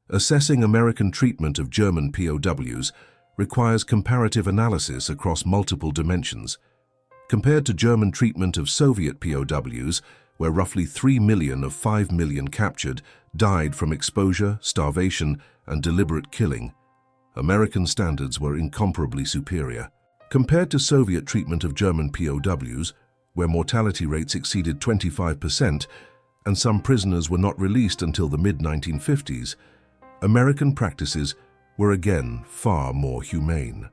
Assessing American treatment of German POWs requires comparative analysis across multiple dimensions. Compared to German treatment of Soviet POWs, where roughly 3 million of 5 million captured died from exposure, starvation, and deliberate killing, American standards were incomparably superior. Compared to Soviet treatment of German POWs, where mortality rates exceeded 25% and some prisoners were not released until the mid-1950s, American practices were again far more humane.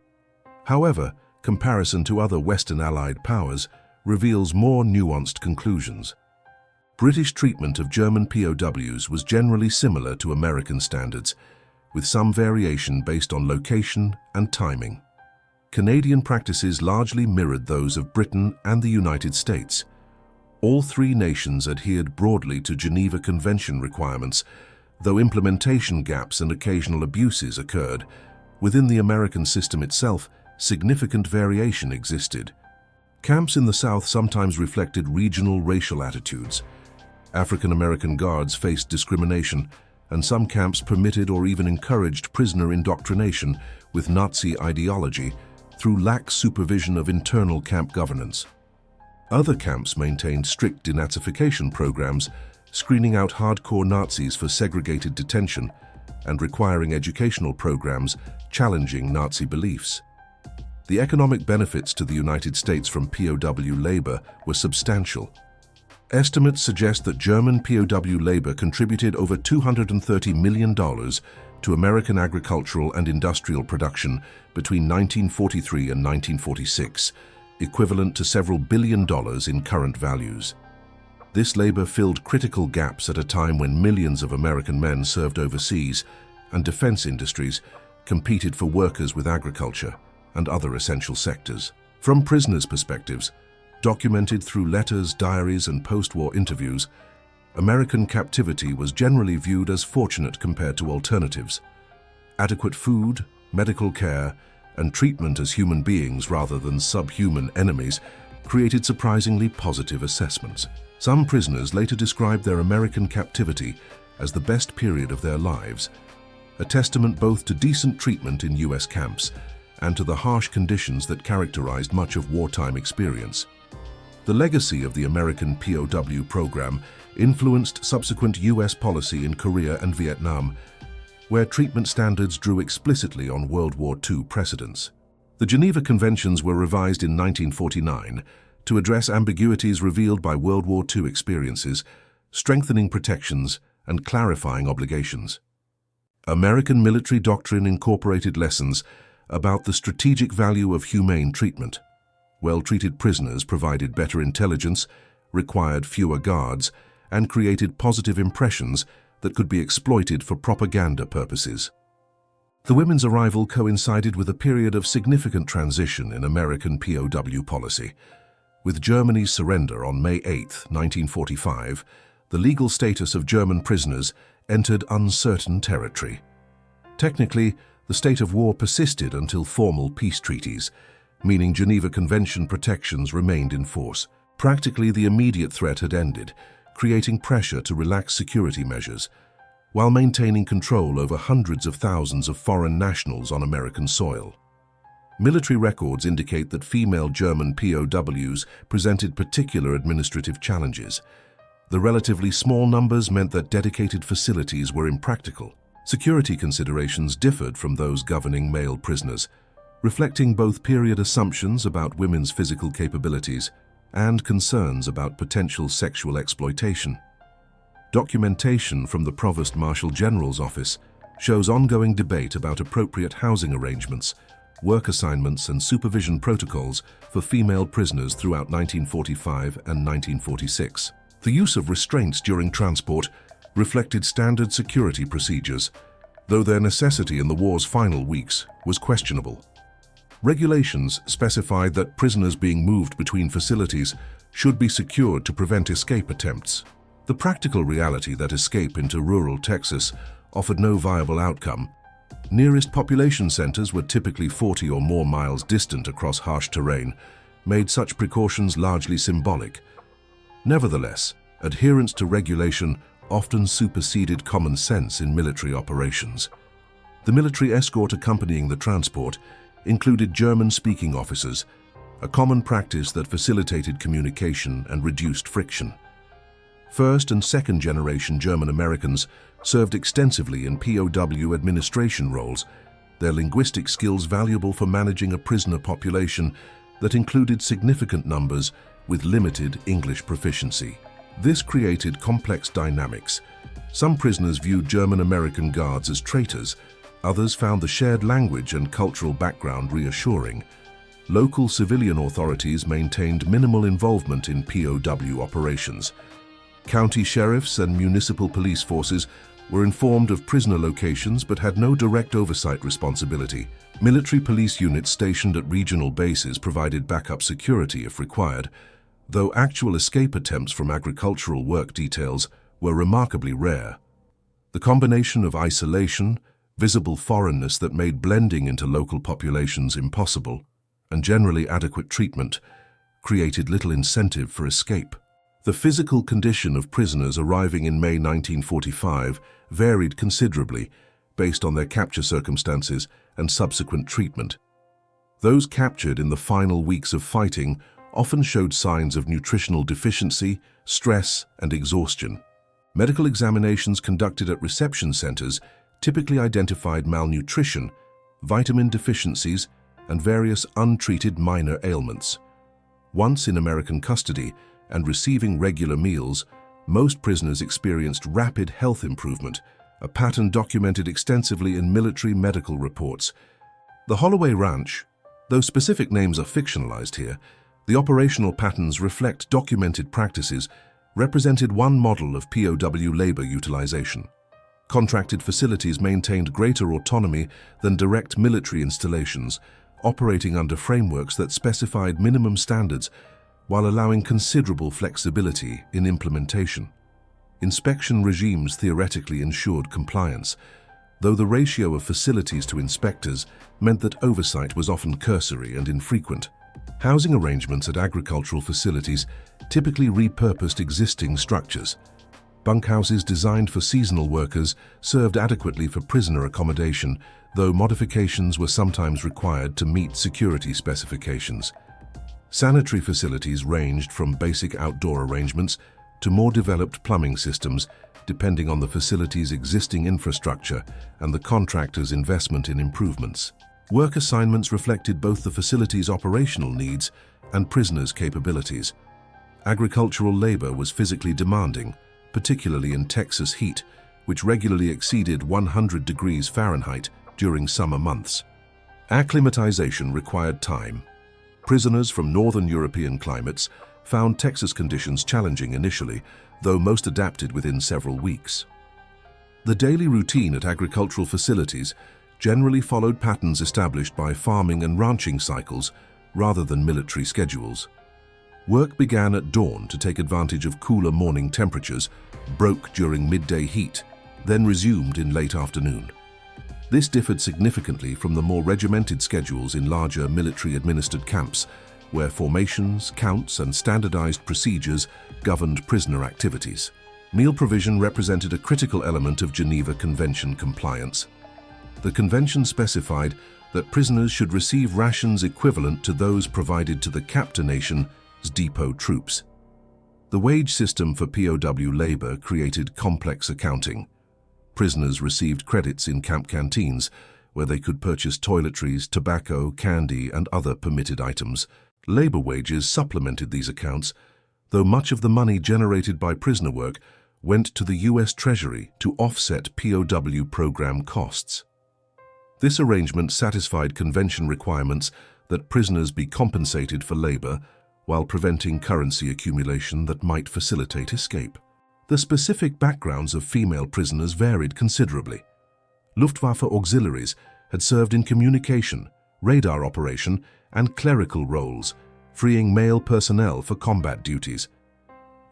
However, comparison to other Western Allied powers reveals more nuanced conclusions. British treatment of German POWs was generally similar to American standards, with some variation based on location and timing. Canadian practices largely mirrored those of Britain and the United States. All three nations adhered broadly to Geneva Convention requirements, though implementation gaps and occasional abuses occurred. Within the American system itself, significant variation existed. Camps in the South sometimes reflected regional racial attitudes. African American guards faced discrimination, and some camps permitted or even encouraged prisoner indoctrination with Nazi ideology through lax supervision of internal camp governance. Other camps maintained strict denazification programs, screening out hardcore Nazis for segregated detention and requiring educational programs challenging Nazi beliefs. The economic benefits to the United States from POW labor were substantial. Estimates suggest that German POW labor contributed over $230 million to American agricultural and industrial production between 1943 and 1946, equivalent to several billion dollars in current values. This labor filled critical gaps at a time when millions of American men served overseas and defense industries competed for workers with agriculture and other essential sectors. From prisoners' perspectives, documented through letters, diaries, and post-war interviews, American captivity was generally viewed as fortunate compared to alternatives. Adequate food, medical care, and treatment as human beings rather than subhuman enemies created surprisingly positive assessments. Some prisoners later described their American captivity as the best period of their lives, a testament both to decent treatment in U.S. camps and to the harsh conditions that characterized much of wartime experience. The legacy of the American POW program influenced subsequent U.S. policy in Korea and Vietnam, where treatment standards drew explicitly on World War II precedents. The Geneva Conventions were revised in 1949 to address ambiguities revealed by World War II experiences, strengthening protections and clarifying obligations. American military doctrine incorporated lessons about the strategic value of humane treatment. Well-treated prisoners provided better intelligence, required fewer guards, and created positive impressions that could be exploited for propaganda purposes. The women's arrival coincided with a period of significant transition in American POW policy. With Germany's surrender on May 8, 1945, the legal status of German prisoners entered uncertain territory. Technically, the state of war persisted until formal peace treaties, meaning Geneva Convention protections remained in force. Practically, the immediate threat had ended, creating pressure to relax security measures, while maintaining control over hundreds of thousands of foreign nationals on American soil. Military records indicate that female German POWs presented particular administrative challenges. The relatively small numbers meant that dedicated facilities were impractical. Security considerations differed from those governing male prisoners, reflecting both period assumptions about women's physical capabilities and concerns about potential sexual exploitation. Documentation from the Provost Marshal General's office shows ongoing debate about appropriate housing arrangements, work assignments, and supervision protocols for female prisoners throughout 1945 and 1946. The use of restraints during transport reflected standard security procedures, though their necessity in the war's final weeks was questionable. Regulations specified that prisoners being moved between facilities should be secured to prevent escape attempts. The practical reality that escape into rural Texas offered no viable outcome. Nearest population centers were typically 40 or more miles distant across harsh terrain, made such precautions largely symbolic. Nevertheless, adherence to regulation often superseded common sense in military operations. The military escort accompanying the transport included German-speaking officers, a common practice that facilitated communication and reduced friction. First- and second-generation German Americans served extensively in POW administration roles, their linguistic skills valuable for managing a prisoner population that included significant numbers with limited English proficiency. This created complex dynamics. Some prisoners viewed German American guards as traitors, others found the shared language and cultural background reassuring. Local civilian authorities maintained minimal involvement in POW operations. County sheriffs and municipal police forces were informed of prisoner locations but had no direct oversight responsibility. Military police units stationed at regional bases provided backup security if required, though actual escape attempts from agricultural work details were remarkably rare. The combination of isolation, visible foreignness that made blending into local populations impossible, and generally adequate treatment created little incentive for escape. The physical condition of prisoners arriving in May 1945 varied considerably based on their capture circumstances and subsequent treatment. Those captured in the final weeks of fighting often showed signs of nutritional deficiency, stress, and exhaustion. Medical examinations conducted at reception centers typically identified malnutrition, vitamin deficiencies, and various untreated minor ailments. Once in American custody and receiving regular meals, most prisoners experienced rapid health improvement, a pattern documented extensively in military medical reports. The Holloway Ranch, though specific names are fictionalized here, the operational patterns reflect documented practices, represented one model of POW labor utilization. Contracted facilities maintained greater autonomy than direct military installations, operating under frameworks that specified minimum standards while allowing considerable flexibility in implementation. Inspection regimes theoretically ensured compliance, though the ratio of facilities to inspectors meant that oversight was often cursory and infrequent. Housing arrangements at agricultural facilities typically repurposed existing structures. Bunkhouses designed for seasonal workers served adequately for prisoner accommodation, though modifications were sometimes required to meet security specifications. Sanitary facilities ranged from basic outdoor arrangements to more developed plumbing systems, depending on the facility's existing infrastructure and the contractor's investment in improvements. Work assignments reflected both the facility's operational needs and prisoners' capabilities. Agricultural labor was physically demanding, particularly in Texas heat, which regularly exceeded 100 degrees Fahrenheit during summer months. Acclimatization required time. Prisoners from northern European climates found Texas conditions challenging initially, though most adapted within several weeks. The daily routine at agricultural facilities generally followed patterns established by farming and ranching cycles rather than military schedules. Work began at dawn to take advantage of cooler morning temperatures, broke during midday heat, then resumed in late afternoon. This differed significantly from the more regimented schedules in larger military-administered camps, where formations, counts, and standardized procedures governed prisoner activities. Meal provision represented a critical element of Geneva Convention compliance. The convention specified that prisoners should receive rations equivalent to those provided to the captor nation's depot troops. The wage system for POW labor created complex accounting. Prisoners received credits in camp canteens, where they could purchase toiletries, tobacco, candy, and other permitted items. Labor wages supplemented these accounts, though much of the money generated by prisoner work went to the U.S. Treasury to offset POW program costs. This arrangement satisfied convention requirements that prisoners be compensated for labor while preventing currency accumulation that might facilitate escape. The specific backgrounds of female prisoners varied considerably. Luftwaffe auxiliaries had served in communication, radar operation, and clerical roles, freeing male personnel for combat duties.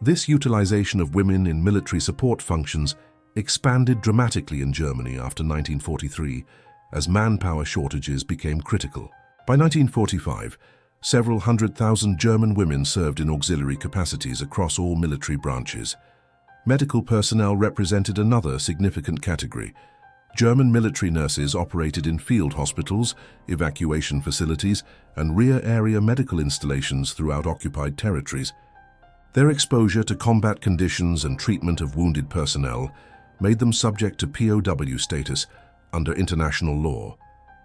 This utilization of women in military support functions expanded dramatically in Germany after 1943, as manpower shortages became critical. By 1945, several 100,000 German women served in auxiliary capacities across all military branches. Medical personnel represented another significant category. German military nurses operated in field hospitals, evacuation facilities, and rear-area medical installations throughout occupied territories. Their exposure to combat conditions and treatment of wounded personnel made them subject to POW status under international law,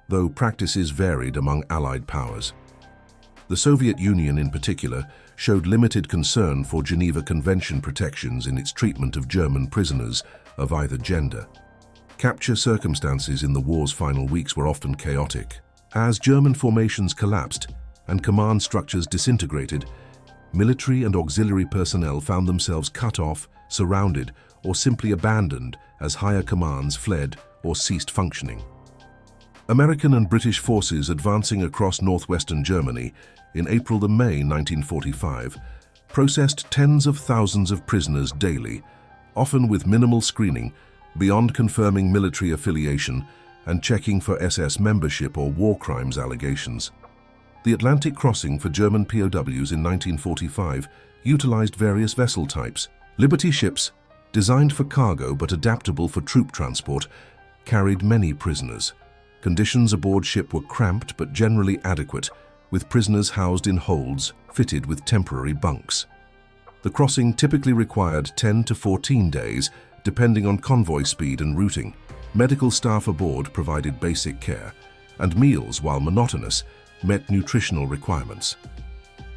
though practices varied among Allied powers. The Soviet Union in particular showed limited concern for Geneva Convention protections in its treatment of German prisoners of either gender. Capture circumstances in the war's final weeks were often chaotic. As German formations collapsed and command structures disintegrated, military and auxiliary personnel found themselves cut off, surrounded, or simply abandoned as higher commands fled or ceased functioning. American and British forces advancing across northwestern Germany in April to May 1945 processed tens of thousands of prisoners daily, often with minimal screening, beyond confirming military affiliation and checking for SS membership or war crimes allegations. The Atlantic crossing for German POWs in 1945 utilized various vessel types. Liberty ships, designed for cargo but adaptable for troop transport, carried many prisoners. Conditions aboard ship were cramped but generally adequate, with prisoners housed in holds fitted with temporary bunks. The crossing typically required 10 to 14 days, depending on convoy speed and routing. Medical staff aboard provided basic care, and meals, while monotonous, met nutritional requirements.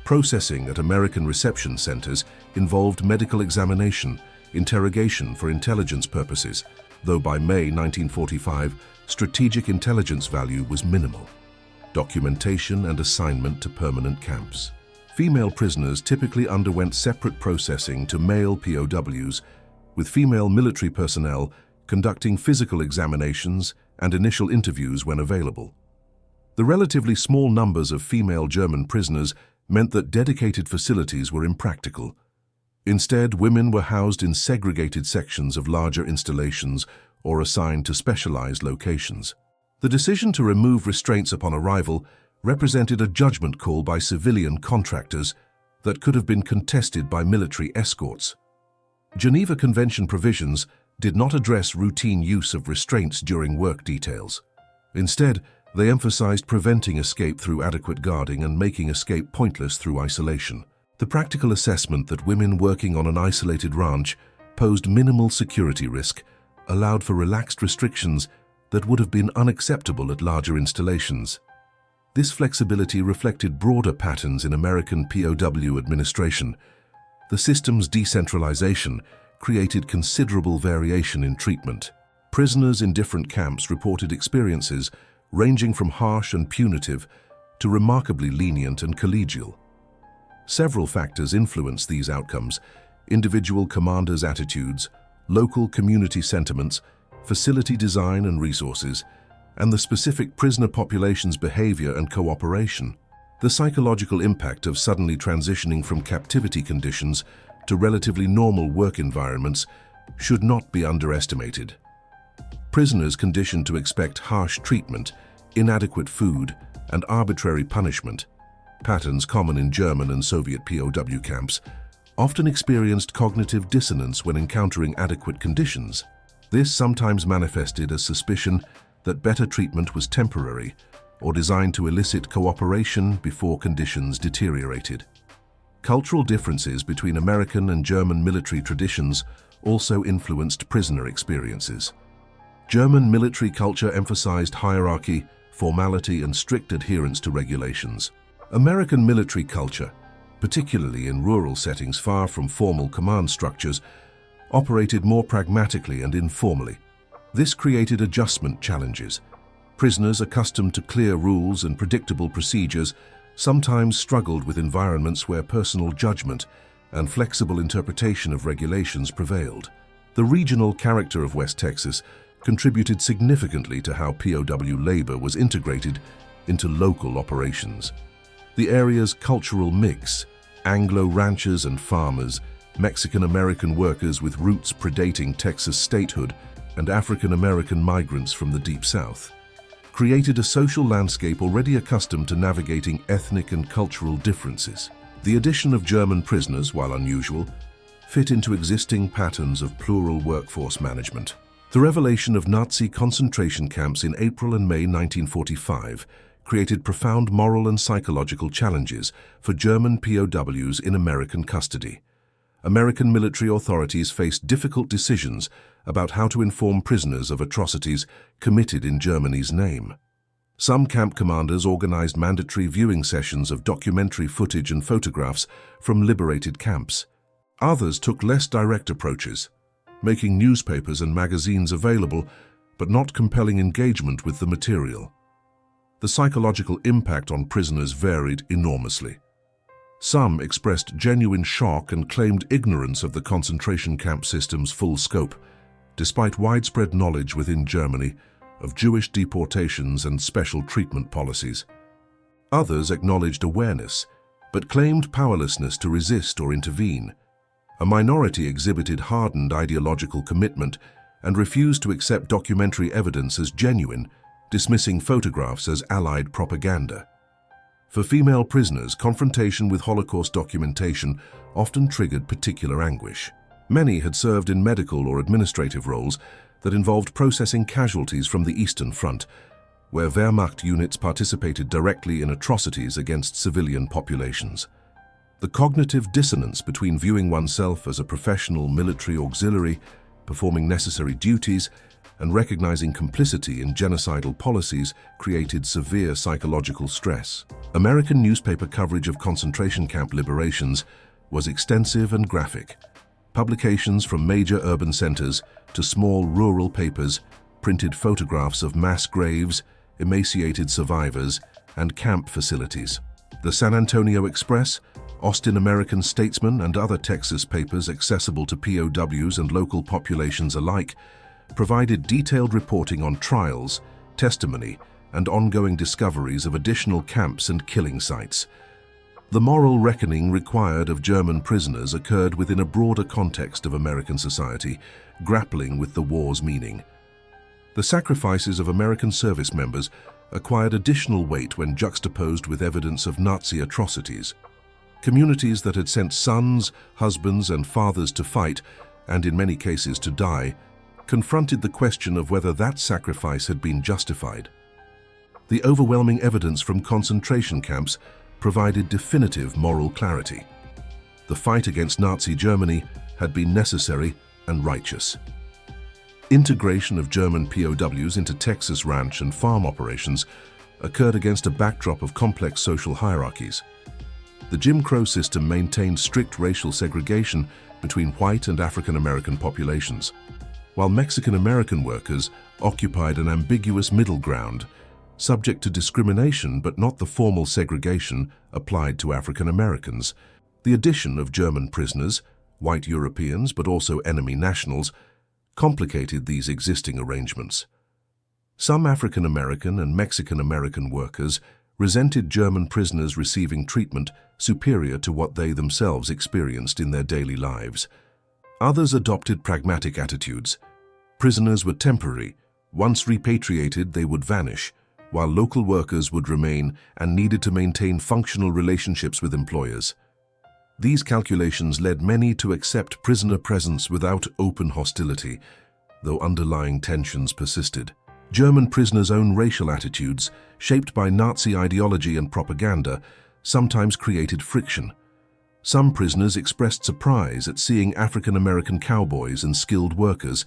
Processing at American reception centers involved medical examination, interrogation for intelligence purposes, though by May 1945, strategic intelligence value was minimal. Documentation and assignment to permanent camps. Female prisoners typically underwent separate processing to male POWs, with female military personnel conducting physical examinations and initial interviews when available. The relatively small numbers of female German prisoners meant that dedicated facilities were impractical. Instead, women were housed in segregated sections of larger installations or assigned to specialized locations. The decision to remove restraints upon arrival represented a judgment call by civilian contractors that could have been contested by military escorts. Geneva Convention provisions did not address routine use of restraints during work details. Instead, they emphasized preventing escape through adequate guarding and making escape pointless through isolation. The practical assessment that women working on an isolated ranch posed minimal security risk allowed for relaxed restrictions that would have been unacceptable at larger installations. This flexibility reflected broader patterns in American POW administration. The system's decentralization created considerable variation in treatment. Prisoners in different camps reported experiences ranging from harsh and punitive to remarkably lenient and collegial. Several factors influenced these outcomes: individual commanders' attitudes, local community sentiments, facility design and resources, and the specific prisoner population's behavior and cooperation. The psychological impact of suddenly transitioning from captivity conditions to relatively normal work environments should not be underestimated. Prisoners conditioned to expect harsh treatment, inadequate food, and arbitrary punishment, patterns common in German and Soviet POW camps, often experienced cognitive dissonance when encountering adequate conditions. This sometimes manifested as suspicion that better treatment was temporary or designed to elicit cooperation before conditions deteriorated. Cultural differences between American and German military traditions also influenced prisoner experiences. German military culture emphasized hierarchy, formality, and strict adherence to regulations. American military culture, particularly in rural settings far from formal command structures, operated more pragmatically and informally. This created adjustment challenges. Prisoners accustomed to clear rules and predictable procedures sometimes struggled with environments where personal judgment and flexible interpretation of regulations prevailed. The regional character of West Texas contributed significantly to how POW labor was integrated into local operations. The area's cultural mix, Anglo ranchers and farmers, Mexican-American workers with roots predating Texas statehood, and African-American migrants from the Deep South, created a social landscape already accustomed to navigating ethnic and cultural differences. The addition of German prisoners, while unusual, fit into existing patterns of plural workforce management. The revelation of Nazi concentration camps in April and May 1945 created profound moral and psychological challenges for German POWs in American custody. American military authorities faced difficult decisions about how to inform prisoners of atrocities committed in Germany's name. Some camp commanders organized mandatory viewing sessions of documentary footage and photographs from liberated camps. Others took less direct approaches, making newspapers and magazines available, but not compelling engagement with the material. The psychological impact on prisoners varied enormously. Some expressed genuine shock and claimed ignorance of the concentration camp system's full scope, despite widespread knowledge within Germany of Jewish deportations and special treatment policies. Others acknowledged awareness, but claimed powerlessness to resist or intervene. A minority exhibited hardened ideological commitment and refused to accept documentary evidence as genuine, dismissing photographs as Allied propaganda. For female prisoners, confrontation with Holocaust documentation often triggered particular anguish. Many had served in medical or administrative roles that involved processing casualties from the Eastern Front, where Wehrmacht units participated directly in atrocities against civilian populations. The cognitive dissonance between viewing oneself as a professional military auxiliary, performing necessary duties, and recognizing complicity in genocidal policies created severe psychological stress. American newspaper coverage of concentration camp liberations was extensive and graphic. Publications from major urban centers to small rural papers printed photographs of mass graves, emaciated survivors, and camp facilities. The San Antonio Express, Austin American Statesman, and other Texas papers accessible to POWs and local populations alike provided detailed reporting on trials, testimony, and ongoing discoveries of additional camps and killing sites. The moral reckoning required of German prisoners occurred within a broader context of American society, grappling with the war's meaning. The sacrifices of American service members acquired additional weight when juxtaposed with evidence of Nazi atrocities. Communities that had sent sons, husbands, and fathers to fight, and in many cases to die, confronted the question of whether that sacrifice had been justified. The overwhelming evidence from concentration camps provided definitive moral clarity. The fight against Nazi Germany had been necessary and righteous. Integration of German POWs into Texas ranch and farm operations occurred against a backdrop of complex social hierarchies. The Jim Crow system maintained strict racial segregation between white and African American populations, while Mexican American workers occupied an ambiguous middle ground, subject to discrimination but not the formal segregation applied to African Americans. The addition of German prisoners, white Europeans but also enemy nationals, complicated these existing arrangements. Some African American and Mexican American workers resented German prisoners receiving treatment superior to what they themselves experienced in their daily lives. Others adopted pragmatic attitudes. Prisoners were temporary. Once repatriated, they would vanish, while local workers would remain and needed to maintain functional relationships with employers. These calculations led many to accept prisoner presence without open hostility, though underlying tensions persisted. German prisoners' own racial attitudes, shaped by Nazi ideology and propaganda, sometimes created friction. Some prisoners expressed surprise at seeing African American cowboys and skilled workers,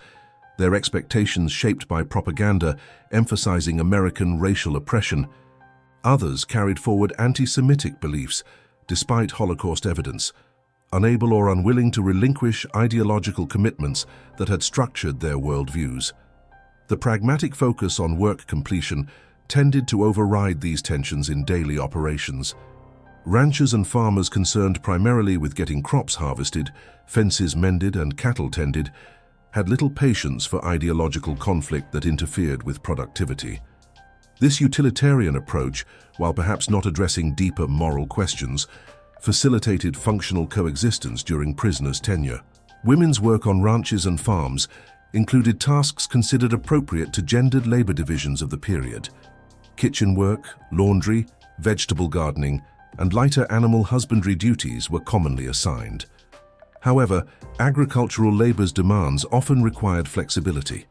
their expectations shaped by propaganda emphasizing American racial oppression. Others carried forward anti-Semitic beliefs, despite Holocaust evidence, unable or unwilling to relinquish ideological commitments that had structured their worldviews. The pragmatic focus on work completion tended to override these tensions in daily operations. Ranchers and farmers concerned primarily with getting crops harvested, fences mended, and cattle tended had little patience for ideological conflict that interfered with productivity. This utilitarian approach, while perhaps not addressing deeper moral questions, facilitated functional coexistence during prisoners' tenure. Women's work on ranches and farms included tasks considered appropriate to gendered labor divisions of the period. Kitchen work, laundry, vegetable gardening, and lighter animal husbandry duties were commonly assigned. However, agricultural labor's demands often required flexibility.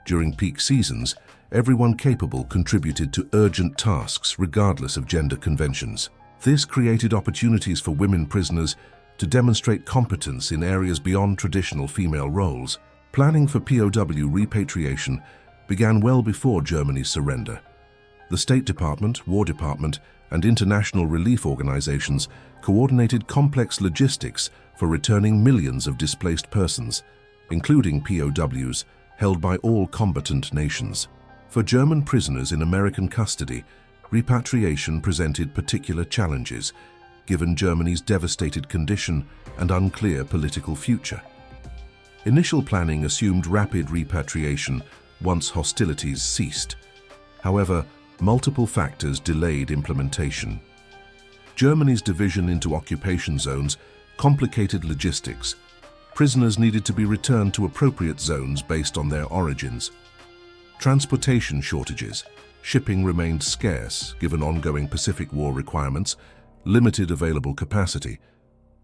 During peak seasons, everyone capable contributed to urgent tasks regardless of gender conventions. This created opportunities for women prisoners to demonstrate competence in areas beyond traditional female roles. Planning for POW repatriation began well before Germany's surrender. The State Department, War Department, and international relief organizations coordinated complex logistics for returning millions of displaced persons, including POWs held by all combatant nations. For German prisoners in American custody, repatriation presented particular challenges, given Germany's devastated condition and unclear political future. Initial planning assumed rapid repatriation once hostilities ceased. However, multiple factors delayed implementation. Germany's division into occupation zones complicated logistics. Prisoners needed to be returned to appropriate zones based on their origins. Transportation shortages. Shipping remained scarce given ongoing Pacific War requirements, limited available capacity.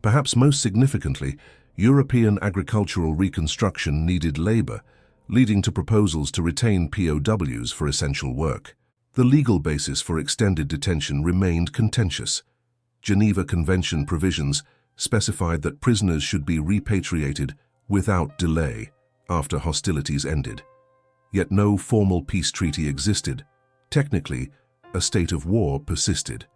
Perhaps most significantly, European agricultural reconstruction needed labor, leading to proposals to retain POWs for essential work. The legal basis for extended detention remained contentious. Geneva Convention provisions specified that prisoners should be repatriated without delay after hostilities ended. Yet no formal peace treaty existed. Technically, a state of war persisted.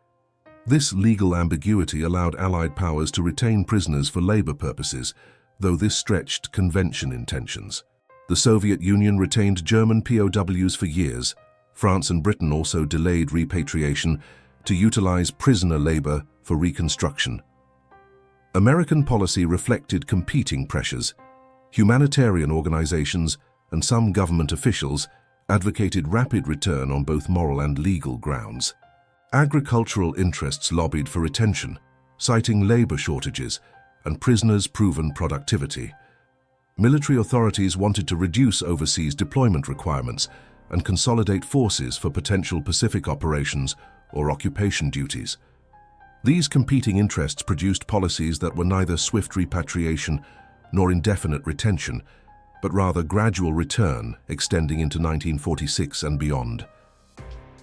This legal ambiguity allowed Allied powers to retain prisoners for labor purposes, though this stretched convention intentions. The Soviet Union retained German POWs for years. France and Britain also delayed repatriation to utilize prisoner labor for reconstruction. American policy reflected competing pressures. Humanitarian organizations and some government officials advocated rapid return on both moral and legal grounds. Agricultural interests lobbied for retention, citing labor shortages and prisoners' proven productivity. Military authorities wanted to reduce overseas deployment requirements and consolidate forces for potential Pacific operations or occupation duties. These competing interests produced policies that were neither swift repatriation nor indefinite retention, but rather gradual return extending into 1946 and beyond.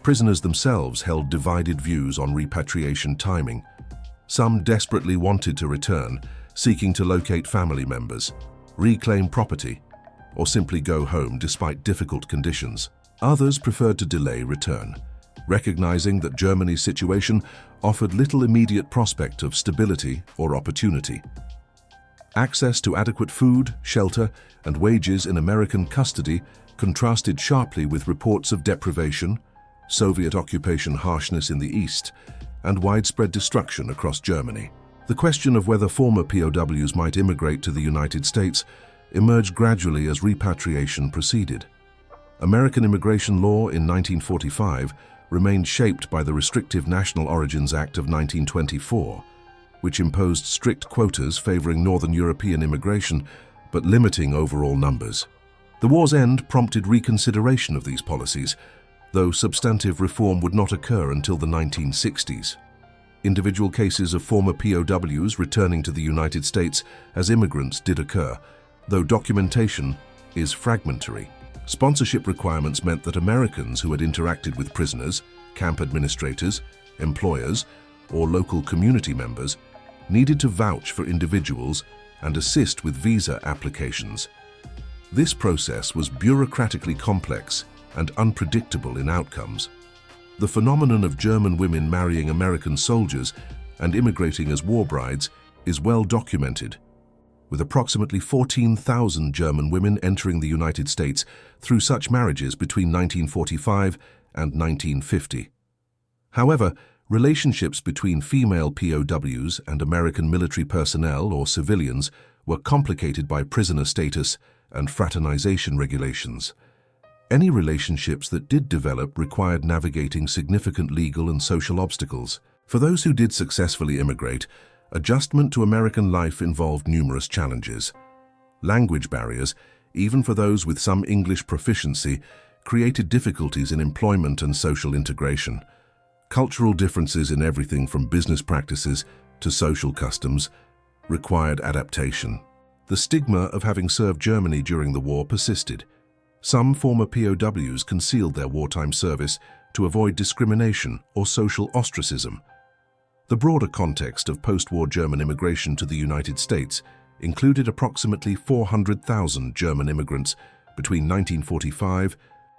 Prisoners themselves held divided views on repatriation timing. Some desperately wanted to return, seeking to locate family members, reclaim property, or simply go home despite difficult conditions. Others preferred to delay return, recognizing that Germany's situation offered little immediate prospect of stability or opportunity. Access to adequate food, shelter, and wages in American custody contrasted sharply with reports of deprivation, Soviet occupation harshness in the East, and widespread destruction across Germany. The question of whether former POWs might immigrate to the United States emerged gradually as repatriation proceeded. American immigration law in 1945 remained shaped by the Restrictive National Origins Act of 1924, which imposed strict quotas favoring Northern European immigration but limiting overall numbers. The war's end prompted reconsideration of these policies, though substantive reform would not occur until the 1960s. Individual cases of former POWs returning to the United States as immigrants did occur, though documentation is fragmentary. Sponsorship requirements meant that Americans who had interacted with prisoners, camp administrators, employers, or local community members needed to vouch for individuals and assist with visa applications. This process was bureaucratically complex and unpredictable in outcomes. The phenomenon of German women marrying American soldiers and immigrating as war brides is well documented, with approximately 14,000 German women entering the United States through such marriages between 1945 and 1950. However, relationships between female POWs and American military personnel or civilians were complicated by prisoner status and fraternization regulations. Any relationships that did develop required navigating significant legal and social obstacles. For those who did successfully immigrate, adjustment to American life involved numerous challenges. Language barriers, even for those with some English proficiency, created difficulties in employment and social integration. Cultural differences in everything from business practices to social customs required adaptation. The stigma of having served Germany during the war persisted. Some former POWs concealed their wartime service to avoid discrimination or social ostracism. The broader context of post-war German immigration to the United States included approximately 400,000 German immigrants between 1945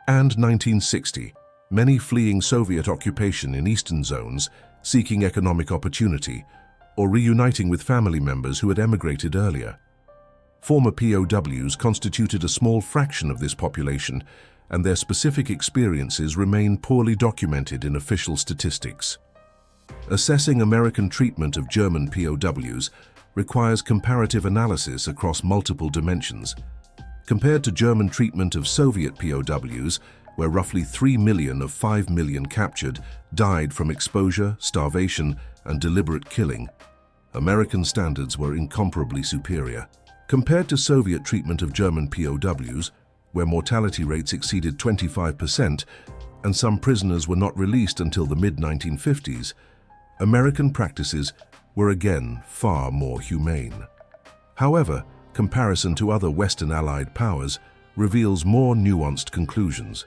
and 1960, many fleeing Soviet occupation in eastern zones, seeking economic opportunity, or reuniting with family members who had emigrated earlier. Former POWs constituted a small fraction of this population, and their specific experiences remain poorly documented in official statistics. Assessing American treatment of German POWs requires comparative analysis across multiple dimensions. Compared to German treatment of Soviet POWs, where roughly 3 million of 5 million captured died from exposure, starvation, and deliberate killing, American standards were incomparably superior. Compared to Soviet treatment of German POWs, where mortality rates exceeded 25% and some prisoners were not released until the mid-1950s, American practices were again far more humane. However, comparison to other Western Allied powers reveals more nuanced conclusions.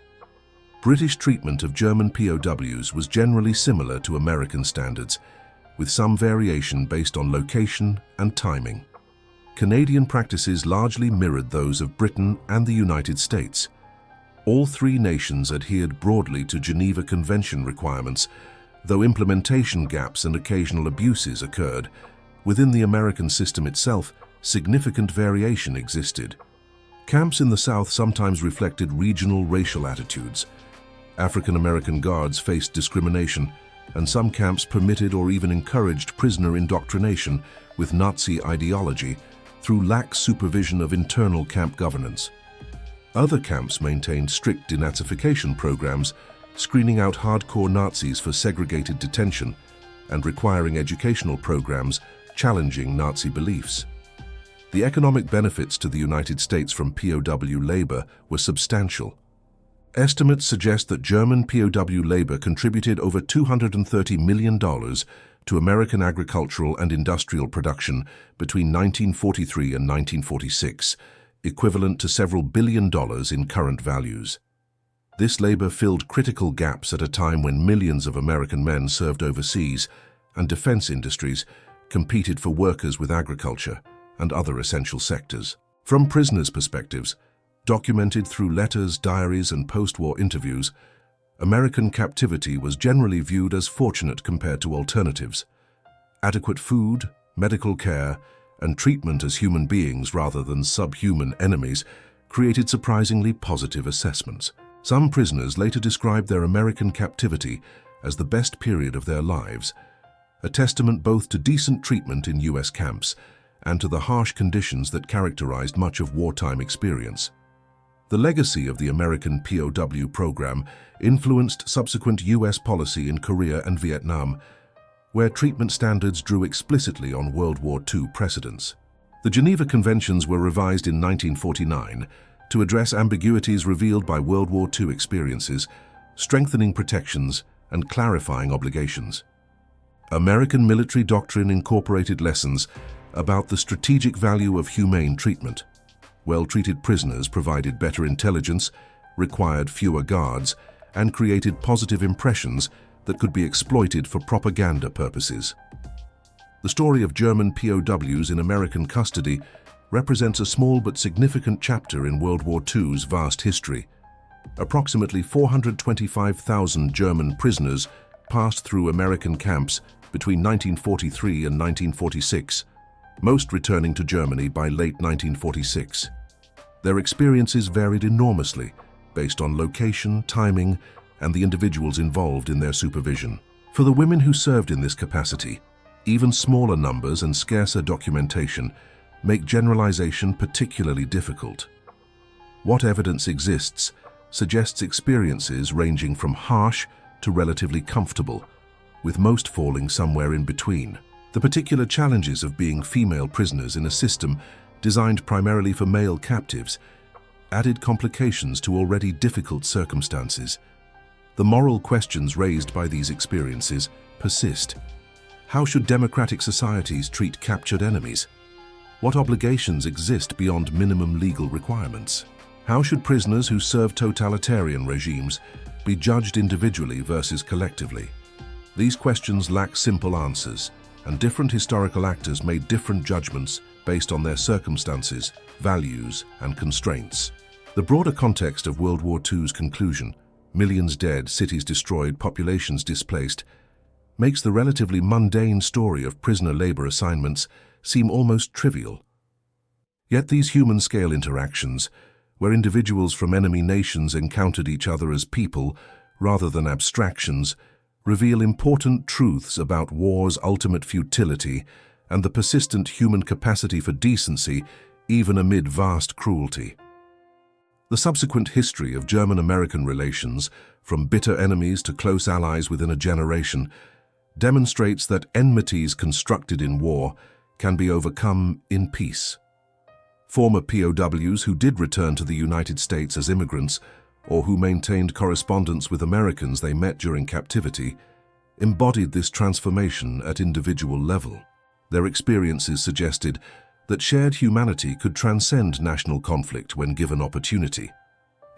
British treatment of German POWs was generally similar to American standards, with some variation based on location and timing. Canadian practices largely mirrored those of Britain and the United States. All three nations adhered broadly to Geneva Convention requirements, though implementation gaps and occasional abuses occurred. Within the American system itself, significant variation existed. Camps in the South sometimes reflected regional racial attitudes. African American guards faced discrimination, and some camps permitted or even encouraged prisoner indoctrination with Nazi ideology through lax supervision of internal camp governance. Other camps maintained strict denazification programs, screening out hardcore Nazis for segregated detention and requiring educational programs challenging Nazi beliefs. The economic benefits to the United States from POW labor were substantial. Estimates suggest that German POW labor contributed over $230 million to American agricultural and industrial production between 1943 and 1946, equivalent to several billion dollars in current values. This labor filled critical gaps at a time when millions of American men served overseas and defense industries competed for workers with agriculture and other essential sectors. From prisoners' perspectives, documented through letters, diaries, and post-war interviews, American captivity was generally viewed as fortunate compared to alternatives. Adequate food, medical care, and treatment as human beings rather than subhuman enemies created surprisingly positive assessments. Some prisoners later described their American captivity as the best period of their lives, a testament both to decent treatment in U.S. camps and to the harsh conditions that characterized much of wartime experience. The legacy of the American POW program influenced subsequent U.S. policy in Korea and Vietnam, where treatment standards drew explicitly on World War II precedents. The Geneva Conventions were revised in 1949 to address ambiguities revealed by World War II experiences, strengthening protections and clarifying obligations. American military doctrine incorporated lessons about the strategic value of humane treatment. Well-treated prisoners provided better intelligence, required fewer guards, and created positive impressions that could be exploited for propaganda purposes. The story of German POWs in American custody represents a small but significant chapter in World War II's vast history. Approximately 425,000 German prisoners passed through American camps between 1943 and 1946, most returning to Germany by late 1946. Their experiences varied enormously based on location, timing, and the individuals involved in their supervision. For the women who served in this capacity, even smaller numbers and scarcer documentation make generalization particularly difficult. What evidence exists suggests experiences ranging from harsh to relatively comfortable, with most falling somewhere in between. The particular challenges of being female prisoners in a system designed primarily for male captives added complications to already difficult circumstances. The moral questions raised by these experiences persist. How should democratic societies treat captured enemies? What obligations exist beyond minimum legal requirements? How should prisoners who serve totalitarian regimes be judged individually versus collectively? These questions lack simple answers, and different historical actors made different judgments based on their circumstances, values, and constraints. The broader context of World War II's conclusion, millions dead, cities destroyed, populations displaced, makes the relatively mundane story of prisoner labor assignments seem almost trivial. Yet these human-scale interactions, where individuals from enemy nations encountered each other as people rather than abstractions, reveal important truths about war's ultimate futility and the persistent human capacity for decency even amid vast cruelty. The subsequent history of German-American relations, from bitter enemies to close allies within a generation, demonstrates that enmities constructed in war can be overcome in peace. Former POWs who did return to the United States as immigrants, or who maintained correspondence with Americans they met during captivity, embodied this transformation at individual level. Their experiences suggested that shared humanity could transcend national conflict when given opportunity.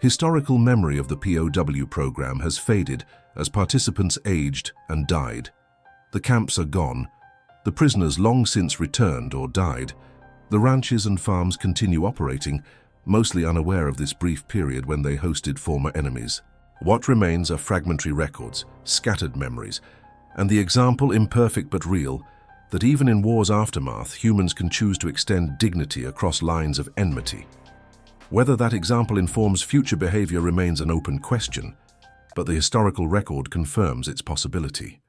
Historical memory of the POW program has faded as participants aged and died. The camps are gone, the prisoners long since returned or died. The ranches and farms continue operating, mostly unaware of this brief period when they hosted former enemies. What remains are fragmentary records, scattered memories, and the example, imperfect but real, that even in war's aftermath, humans can choose to extend dignity across lines of enmity. Whether that example informs future behavior remains an open question, but the historical record confirms its possibility.